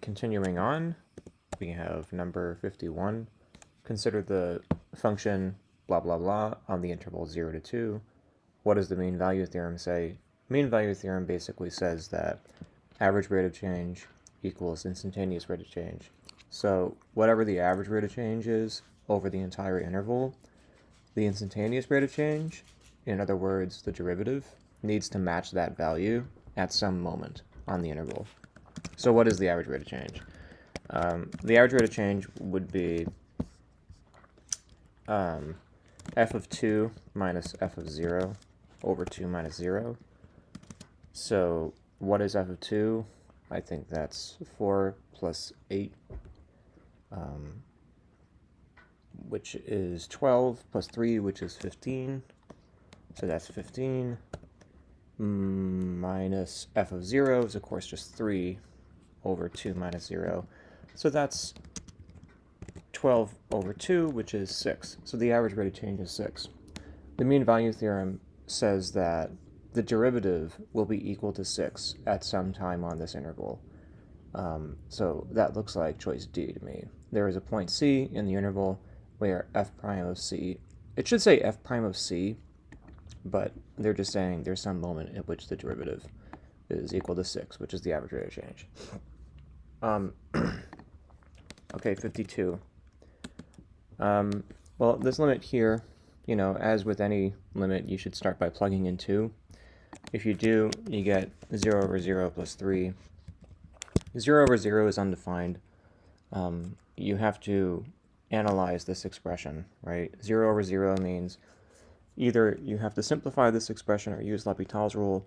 Continuing on, we have number 51. Consider the function blah blah blah on the interval 0 to 2. What does the mean value theorem say? Mean value theorem basically says that average rate of change equals instantaneous rate of change. So whatever the average rate of change is over the entire interval, the instantaneous rate of change, in other words, the derivative, needs to match that value at some moment on the interval. So what is the average rate of change? The average rate of change would be f of 2 minus f of 0 over 2 minus 0. So what is f of 2? I think that's 4 plus 8, which is 12, plus 3, which is 15. So that's 15. Minus f of 0 is, of course, just 3 over 2 minus 0. So that's 12 over 2, which is 6. So the average rate of change is 6. The mean value theorem says that the derivative will be equal to 6 at some time on this interval. So that looks like choice D to me. There is a point C in the interval where f prime of C, it should say f prime of C, but they're just saying there's some moment at which the derivative is equal to 6, which is the average rate of change. Okay, 52. Well, this limit here, as with any limit, you should start by plugging in 2. If you do, you get 0 over 0 plus 3. 0 over 0 is undefined. You have to analyze this expression, right? 0 over 0 means either you have to simplify this expression or use L'Hopital's rule.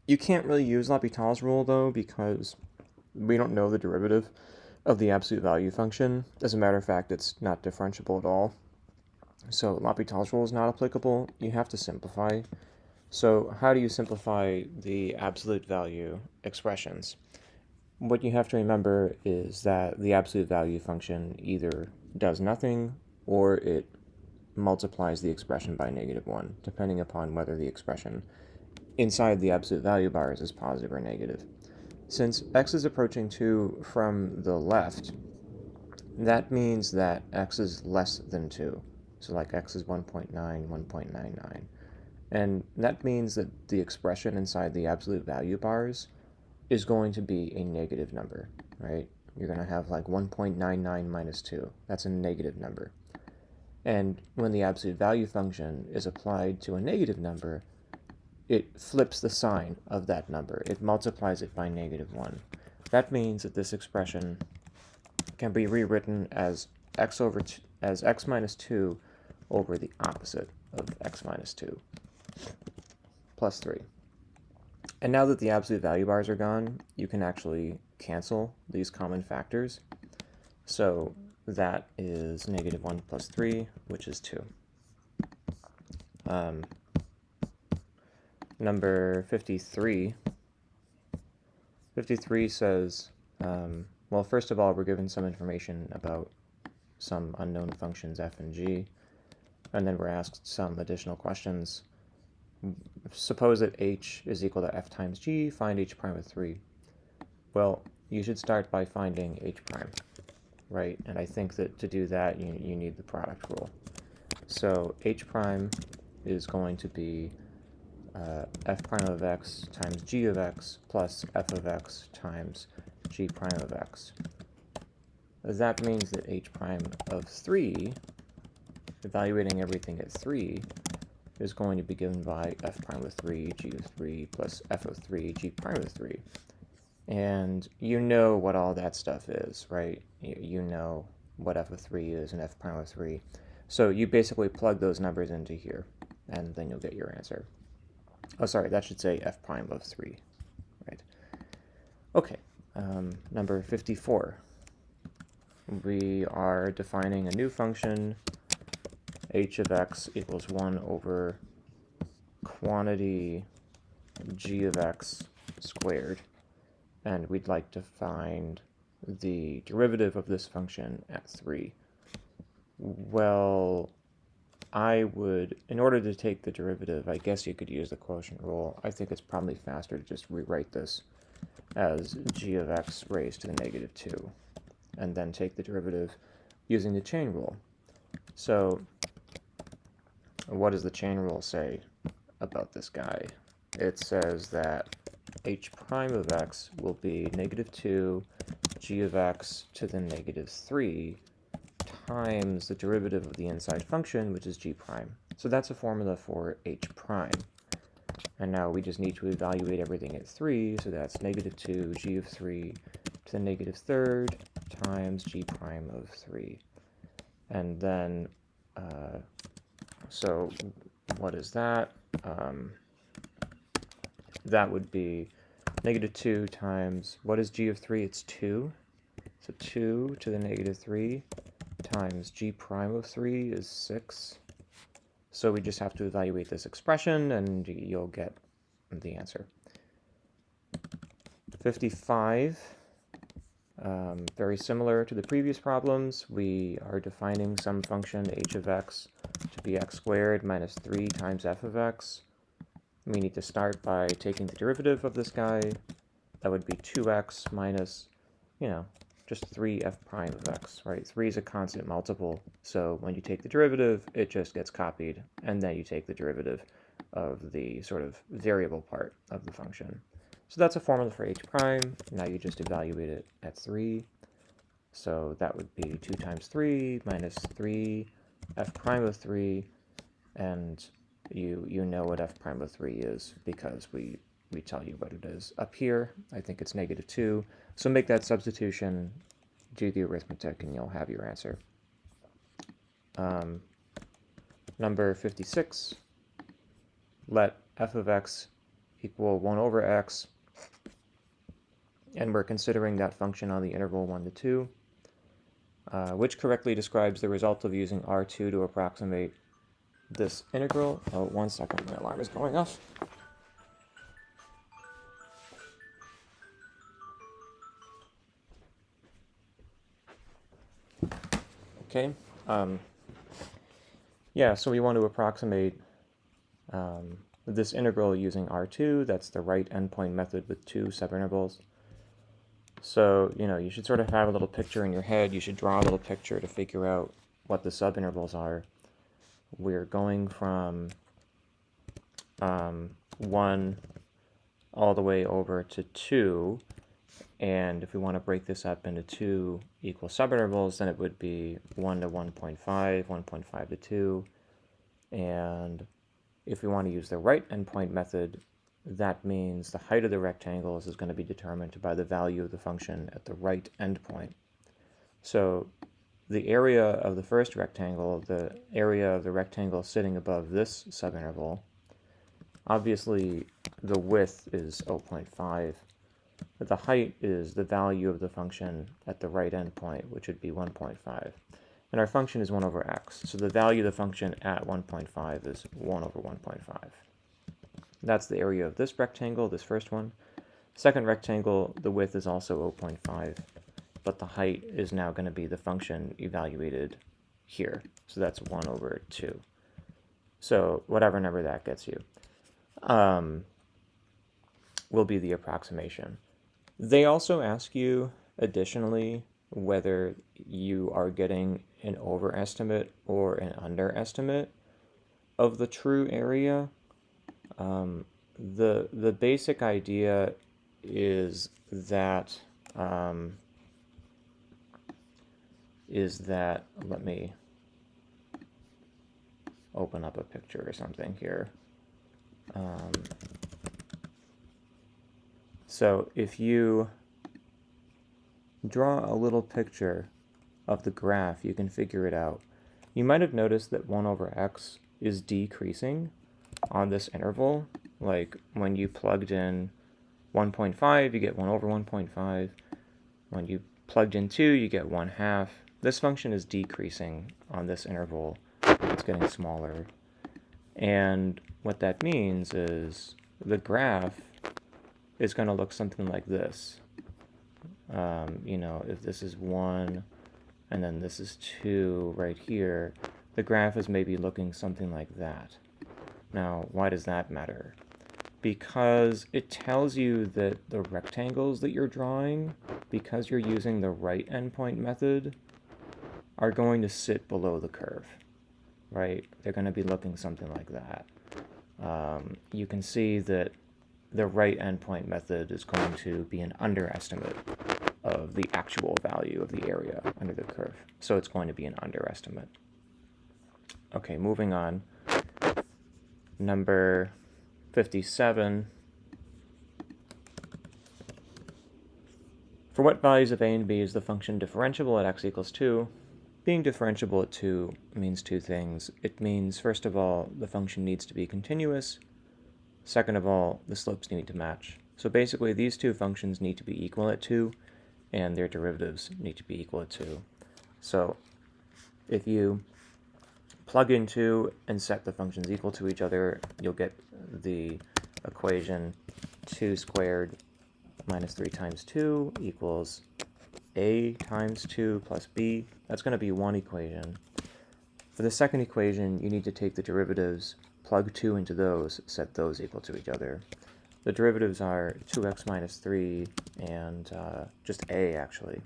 You can't really use L'Hopital's rule, though, because we don't know the derivative of the absolute value function. As a matter of fact, it's not differentiable at all. So L'Hopital's rule is not applicable. You have to simplify. So how do you simplify the absolute value expressions? What you have to remember is that the absolute value function either does nothing or it multiplies the expression by -1, depending upon whether the expression inside the absolute value bars is positive or negative. Since x is approaching 2 from the left, that means that x is less than 2. So like x is 1.9, 1.99. And that means that the expression inside the absolute value bars is going to be a negative number, right? You're going to have like 1.99 minus 2. That's a negative number. And when the absolute value function is applied to a negative number, it flips the sign of that number. It multiplies it by -1. That means that this expression can be rewritten as x minus 2 over the opposite of x minus 2 plus 3. And now that the absolute value bars are gone, you can actually cancel these common factors. So that is -1 plus 3, which is 2. Number 53. 53 says, well, first of all, we're given some information about some unknown functions f and g, and then we're asked some additional questions. Suppose that h is equal to f times g, find h prime of 3. Well, you should start by finding h prime, right? And I think that to do that, you need the product rule. So h prime is going to be f prime of x times g of x plus f of x times g prime of x. That means that h prime of 3, evaluating everything at 3, is going to be given by f prime of 3, g of 3, plus f of 3, g prime of 3. And you know what all that stuff is, right? You know what f of 3 is and f prime of 3. So you basically plug those numbers into here, and then you'll get your answer. Oh, sorry, that should say f prime of 3, right? Okay, number 54. We are defining a new function, h of x equals 1 over quantity g of x squared, and we'd like to find the derivative of this function at 3. Well, in order to take the derivative, I guess you could use the quotient rule. I think it's probably faster to just rewrite this as g of x raised to the negative 2, and then take the derivative using the chain rule. So what does the chain rule say about this guy? It says that h prime of x will be negative 2 g of x to the negative 3 times the derivative of the inside function, which is g prime. So that's a formula for h prime. And now we just need to evaluate everything at 3, so that's negative 2 g of 3 to the negative third times g prime of 3. And then, so what is that? That would be negative 2 times, what is g of 3? It's 2. So 2 to the negative 3 times g prime of 3 is 6. So we just have to evaluate this expression, and you'll get the answer. 55, very similar to the previous problems. We are defining some function h of x to be x squared minus 3 times f of x. We need to start by taking the derivative of this guy. That would be 2x minus, just 3f prime of x, right? 3 is a constant multiple, so when you take the derivative, it just gets copied, and then you take the derivative of the sort of variable part of the function. So that's a formula for h prime. Now you just evaluate it at 3. So that would be 2 times 3 minus 3 f prime of 3, and you know what f prime of 3 is because we tell you what it is. Up here, I think it's negative 2. So make that substitution, do the arithmetic, and you'll have your answer. Number 56, let f of x equal 1 over x, and we're considering that function on the interval 1 to 2, which correctly describes the result of using R2 to approximate this integral. Oh, 1 second, my alarm is going off. Okay, yeah, so we want to approximate this integral using R2. That's the right endpoint method with 2 subintervals. So, you should sort of have a little picture in your head. You should draw a little picture to figure out what the subintervals are. We're going from 1 all the way over to 2. And if we want to break this up into 2 equal subintervals, then it would be 1 to 1.5, 1.5 to 2. And if we want to use the right endpoint method, that means the height of the rectangles is going to be determined by the value of the function at the right endpoint. So the area of the first rectangle, the area of the rectangle sitting above this subinterval, obviously the width is 0.5. But the height is the value of the function at the right endpoint, which would be 1.5. And our function is 1 over x, so the value of the function at 1.5 is 1 over 1.5. That's the area of this rectangle, this first one. Second rectangle, the width is also 0.5, but the height is now going to be the function evaluated here. So that's 1 over 2. So whatever number that gets you will be the approximation. They also ask you, additionally, whether you are getting an overestimate or an underestimate of the true area. The basic idea is that let me open up a picture or something here. So if you draw a little picture of the graph, you can figure it out. You might have noticed that 1 over x is decreasing on this interval. Like when you plugged in 1.5, you get 1 over 1.5. When you plugged in 2, you get 1/2. This function is decreasing on this interval. It's getting smaller. And what that means is the graph is going to look something like this. If this is 1 and then this is 2 right here, the graph is maybe looking something like that. Now, why does that matter? because it tells you that the rectangles that you're drawing, because you're using the right endpoint method, are going to sit below the curve, right? They're going to be looking something like that. You can see that the right endpoint method is going to be an underestimate of the actual value of the area under the curve. So it's going to be an underestimate. Okay, moving on. Number 57. For what values of a and b is the function differentiable at x equals 2? Being differentiable at 2 means two things. It means, first of all, the function needs to be continuous. Second of all, the slopes need to match. So basically, these two functions need to be equal at 2, and their derivatives need to be equal at 2. So if you plug in 2 and set the functions equal to each other, you'll get the equation 2 squared minus 3 times 2 equals a times 2 plus b. That's going to be one equation. For the second equation, you need to take the derivatives, plug 2 into those, set those equal to each other. The derivatives are 2x minus 3 and just a, actually.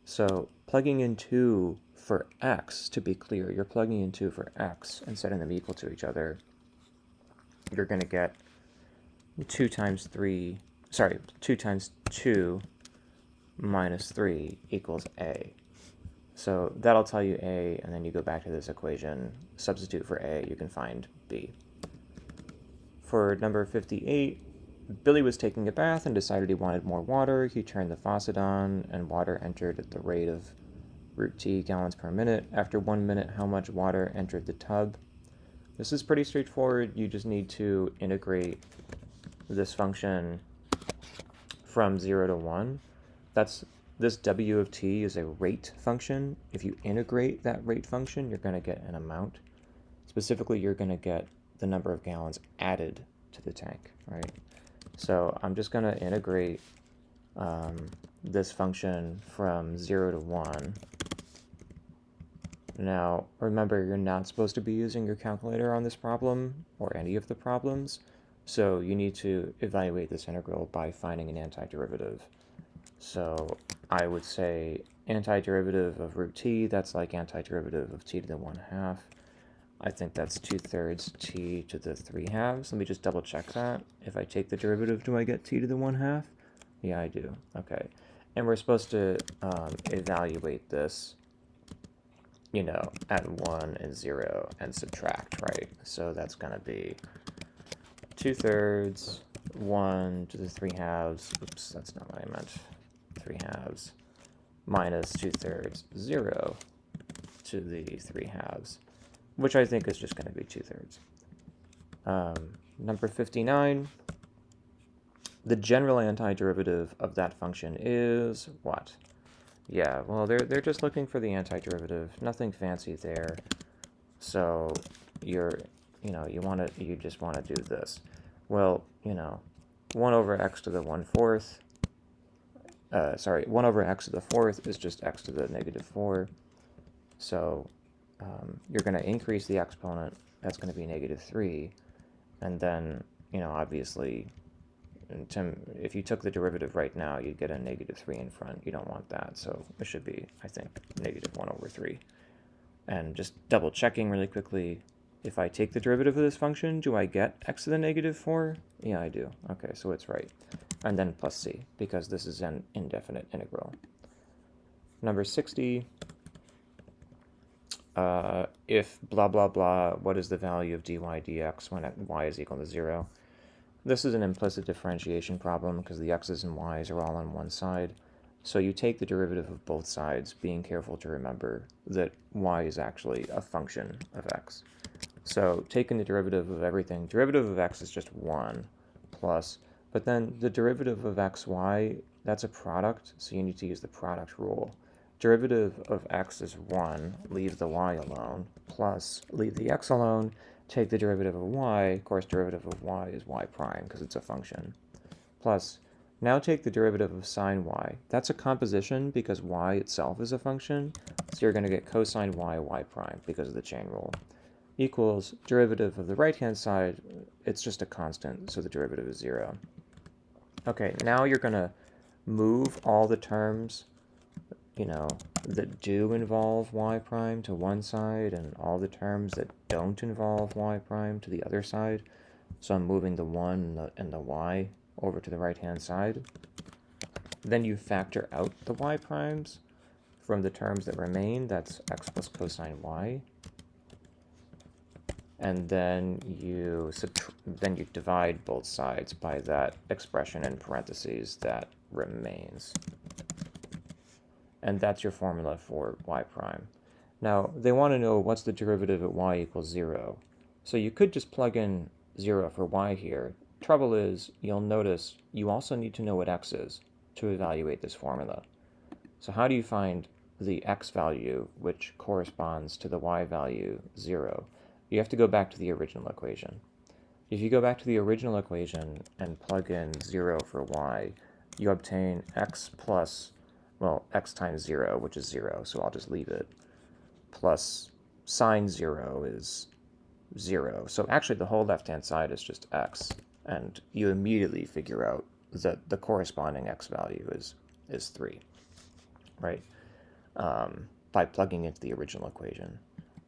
So plugging in 2 for x, to be clear, you're plugging in 2 for x and setting them equal to each other. You're going to get 2 times 2 minus 3 equals a. So that'll tell you a, and then you go back to this equation, substitute for a, you can find b. For number 58, Billy was taking a bath and decided he wanted more water. He turned the faucet on, and water entered at the rate of root t gallons per minute. After 1 minute, how much water entered the tub? This is pretty straightforward. You just need to integrate this function from 0 to 1. This w of t is a rate function. If you integrate that rate function, you're going to get an amount. Specifically, you're going to get the number of gallons added to the tank, right? So I'm just going to integrate this function from 0 to 1. Now, remember, you're not supposed to be using your calculator on this problem, or any of the problems, so you need to evaluate this integral by finding an antiderivative. So I would say antiderivative of root t, that's like antiderivative of t to the 1/2. I think that's 2/3 t to the 3/2. Let me just double check that. If I take the derivative, do I get t to the 1/2? Yeah, I do. Okay. And we're supposed to evaluate this, at 1 and 0 and subtract, right? So that's going to be 2/3, 1 to the 3/2. Oops, that's not what I meant. 3/2 minus 2/3, 0 to the 3/2, which I think is just going to be 2/3. Number 59, the general antiderivative of that function is what? Yeah, well, they're just looking for the antiderivative, nothing fancy there. So you just want to do this. Well, 1 over x to the 1/4. 1 over x to the 4th is just x to the -4. So you're going to increase the exponent. That's going to be -3. And then, obviously, if you took the derivative right now, you'd get a -3 in front. You don't want that. So it should be, I think, -1 over 3. And just double checking really quickly, if I take the derivative of this function, do I get x to the -4? Yeah, I do. Okay, so it's right. And then plus c, because this is an indefinite integral. Number 60, if blah, blah, blah, what is the value of dy dx when y is equal to 0? This is an implicit differentiation problem because the x's and y's are all on one side. So you take the derivative of both sides, being careful to remember that y is actually a function of x. So taking the derivative of everything, derivative of x is just 1 plus, but then the derivative of xy, that's a product, so you need to use the product rule. Derivative of x is 1, leave the y alone, plus leave the x alone, take the derivative of y, of course derivative of y is y prime because it's a function, plus now take the derivative of sine y. That's a composition because y itself is a function, so you're going to get cosine y, y prime because of the chain rule. equals derivative of the right-hand side, it's just a constant, so the derivative is 0. Okay, now you're going to move all the terms, that do involve y prime to one side, and all the terms that don't involve y prime to the other side. So I'm moving the 1 and the y over to the right-hand side. Then you factor out the y primes from the terms that remain. That's x plus cosine y. And then you divide both sides by that expression in parentheses that remains. And that's your formula for y prime. Now, they want to know what's the derivative at y equals 0. So you could just plug in 0 for y here. Trouble is, you'll notice you also need to know what x is to evaluate this formula. So how do you find the x value, which corresponds to the y value 0? You have to go back to the original equation. If you go back to the original equation and plug in 0 for y, you obtain x plus, well, x times 0, which is 0, so I'll just leave it, plus sine 0 is 0. So actually the whole left-hand side is just x, and you immediately figure out that the corresponding x value is 3, right? By plugging into the original equation.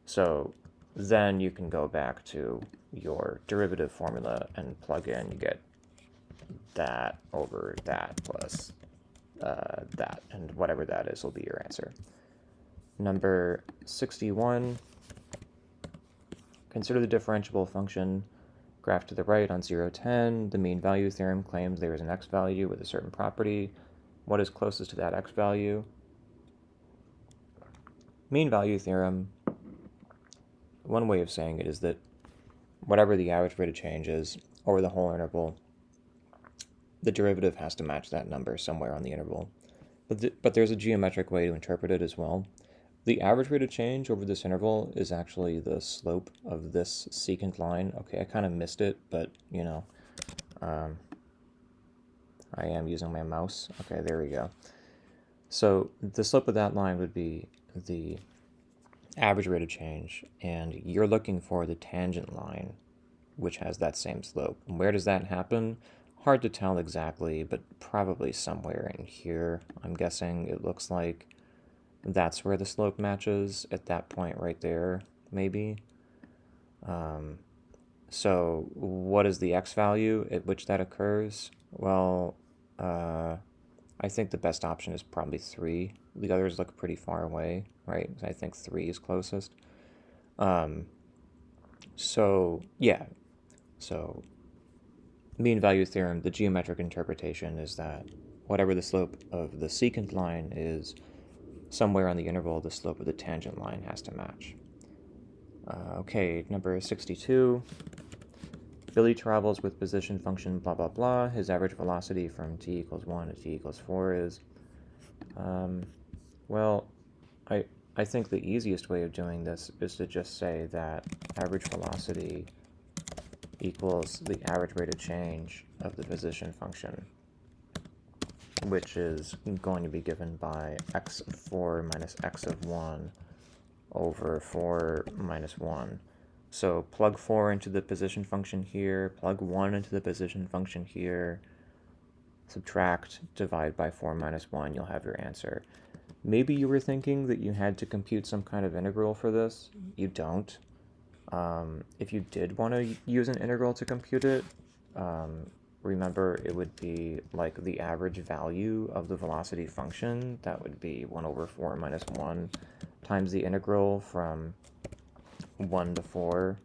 So then you can go back to your derivative formula and plug in. You get that over that plus that, and whatever that is will be your answer. Number 61, consider the differentiable function graph to the right on 0, 10. The mean value theorem claims there is an x value with a certain property. What is closest to that x value? Mean value theorem, one way of saying it is that whatever the average rate of change is over the whole interval, the derivative has to match that number somewhere on the interval. But there's a geometric way to interpret it as well. The average rate of change over this interval is actually the slope of this secant line. Okay, I kind of missed it, but, I am using my mouse. Okay, there we go. So the slope of that line would be the average rate of change, and you're looking for the tangent line, which has that same slope. And where does that happen? Hard to tell exactly, but probably somewhere in here. I'm guessing it looks like that's where the slope matches, at that point right there, maybe. So what is the x value at which that occurs? Well, I think the best option is probably 3. The others look pretty far away, right? I think 3 is closest. So mean value theorem, the geometric interpretation is that whatever the slope of the secant line is, somewhere on the interval, the slope of the tangent line has to match. Okay, number 62. Billy travels with position function blah blah blah. His average velocity from t equals 1 to t equals 4 is... well, I think the easiest way of doing this is to just say that average velocity equals the average rate of change of the position function, which is going to be given by x of 4 minus x of 1 over 4 minus 1. So plug 4 into the position function here, plug 1 into the position function here, subtract, divide by 4 minus 1, you'll have your answer. Maybe you were thinking that you had to compute some kind of integral for this. You don't. If you did want to use an integral to compute it, remember it would be like the average value of the velocity function. That would be 1 over 4 minus 1 times the integral from 1 to 4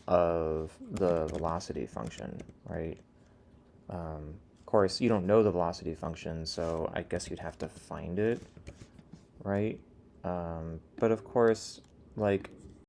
of the velocity function, right? Of course, you don't know the velocity function, so I guess you'd have to find it, right? But of course, like,